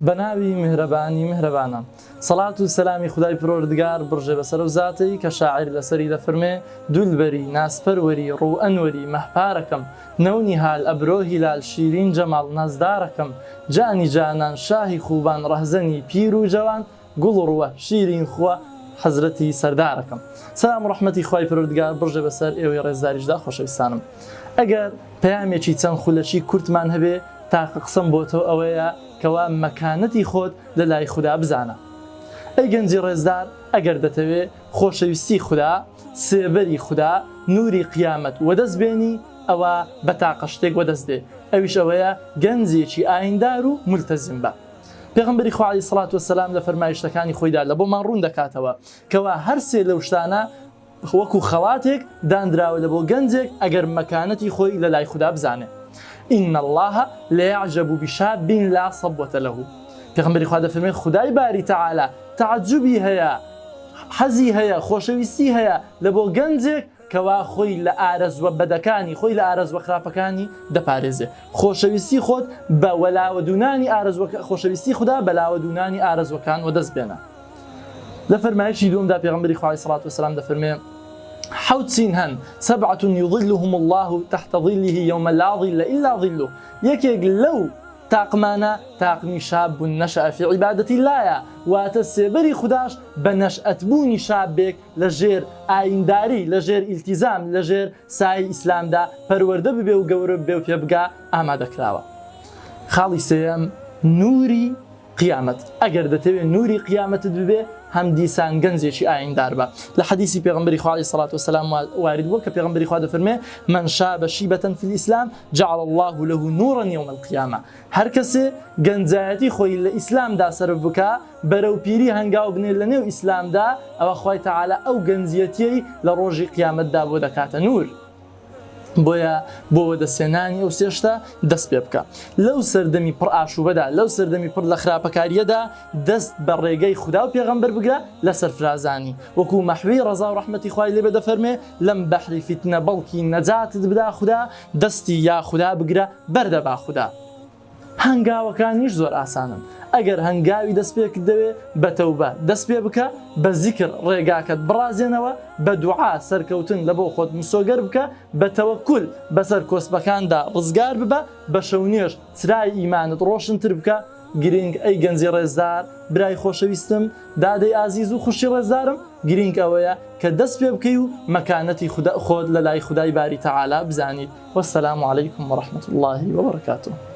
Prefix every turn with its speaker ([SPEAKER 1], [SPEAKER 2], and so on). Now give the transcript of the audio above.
[SPEAKER 1] بناوی مهربانی مهربانم صلاة و سلامی خدای پروردگار برژێ بەسەر و زاتی کە شاعیر لەسەری دەفەرمێ دولبەری ناسپەروەری ڕوو ئەنوەری مەحپارەکەم نەونی هال ئەبرۆ هیلال شیرین جەماڵ نازدارەکەم جانی جانان شاهی خوبان ڕەهزەنی پیر و جەوان گوڵ ڕووە شیرین خووە حەزرەتی سەردارەکەم. سلام و ڕەحمەتی خوای پروردگار برژێ بەسەر ئێوەی ڕێزداریشدا خۆشەویستانم. ئەگەر پەیامێکی چەند خولەکی کورتمان هەبێ تاقە قسەم بۆ تۆ ئەوەیە کەوا مەکانەتی خۆت لە لای خوددا بزانە. ئەی گەنجی ڕێزدار ئەگەر دەتەوێت خۆشەویستی خوددا سێبەری خوددا نوری قیامەت وەدەست بێنی ئەوە بە تاقە شتێک وەدەست دێ ئەویش ئەوەیە گەنجێکی ئایندار و مولتەزم بە. پێغەمبەری خوا عەلەیهی سەڵات وەسەلام لە فەرمایشتەکانی خۆیدا لە بۆمان ڕوون دەکاتەوە کەوا هەر سێ لەو شتانە وەکو خەڵاتێک دانراوە لە بۆ گەنجێک ئەگەر مەکانەتی خۆی لە لای خوددا بزانێ. إن الله لا يعجب بشاب لا صبوة له. پێغەمبەری خوا دەفەرمێ خدای باری تەعالا تعجبی هەیە حەزی هەیە خۆشەویستی هەیە لە بۆ گەنجێک کەوا خۆی لە ئارەزوە بەدەکانی خۆی لە ئارەزوە خراپەکانی دەپارێزێ. خۆشەویستی خۆت بە وەلاوەدونانی خۆشەویستی خوددا بە لاوەدونانی ئارەزوەکان وەدەست بێنە. لە فەرمایشی دووەمدا پێغەمبەری خوا عەلەیهی سەڵات وەسەلام دەفەرمێ حوت سين هن سبعة يظلهم الله تحت ظله يوم لا ظل إلا ظله. يكيك لو تاقمانا تاقمي شاب نشأ في عبادة الله واتسبري خداش بنشأت بوني شابك لجير آينداري لجير التزام لجير ساي إسلام دا پرورده ببه و گورب ببه و پیبگا آماده کراوه. خاڵی سێیەم نوری قیامەت. ئەگەر دەتەوێت نوری قیامەتت ببێ هەم دیسان گەنجێکی ئایندار بە. لە حەدیسی پێغەمبەری خوا عەلەیهی سەڵات وەسەلام وارد بووە کە پێغەمبەری خوا دەفەرمێ من شاب شیبة في الإسلام جعل الله له نورا يوم القيامة. هەر کەسێ گەنجایەتی خۆی لە ئیسلامدا سەرف بکە بەرەو پیری هەنگاو بنێ لە نێو ئیسلامدا ئەوە خوای تەعالا ئەو گەنجیەتیەی لە ڕۆژی قیامەتدا بۆ دەکاتە نور. بۆیە بۆ وەدەستێنانی ئەو سێشتە دەست پێ بکە. لەو سەردەمی پڕ ئاشوبەدا لەو سەردەمی پڕ لە خراپەکاریەدا دەست بە ڕێگەی خوددا و پێغەمبەر بگرە لە سەرفرازانی وەکو مەحوی ڕەزا و ڕەحمەتی خوای لێ بێ دەفەرمێ لەم بەحری فیتنە بەڵکی نەجاتت بدا خوددا دەستی یا خوددا بگرە بەردە با خوددا. هەنگاوەکانیش زۆر ئاسانن. ئەگەر هەنگاوی دەست پێکرد دەوێ بە تەوبە دەست پێ بکە بە زیکر ڕێگاکەت بڕازێنەوە بە دوعا سەرکەوتن لە بۆ خۆت مسۆگەر بکە بە تەوەکول بەسەر کۆسبەکاندا ڕزگار ببە بە شەونێش چرای ئیمانت ڕۆشنتر بکە. گرنگ ئەی گەنجی ڕێزدار برای خۆشەویستم دادەی ئازیز و خوشی ڕێزدارم گرنگ ئەوەیە کە دەست پێ بکەی و مەکانەتی خۆت لە لای خودای باری تەعالا بزانیت. وەسەلام عەلەیکم وەڕەحمەتوڵڵاهی وەبەرەکاتوه.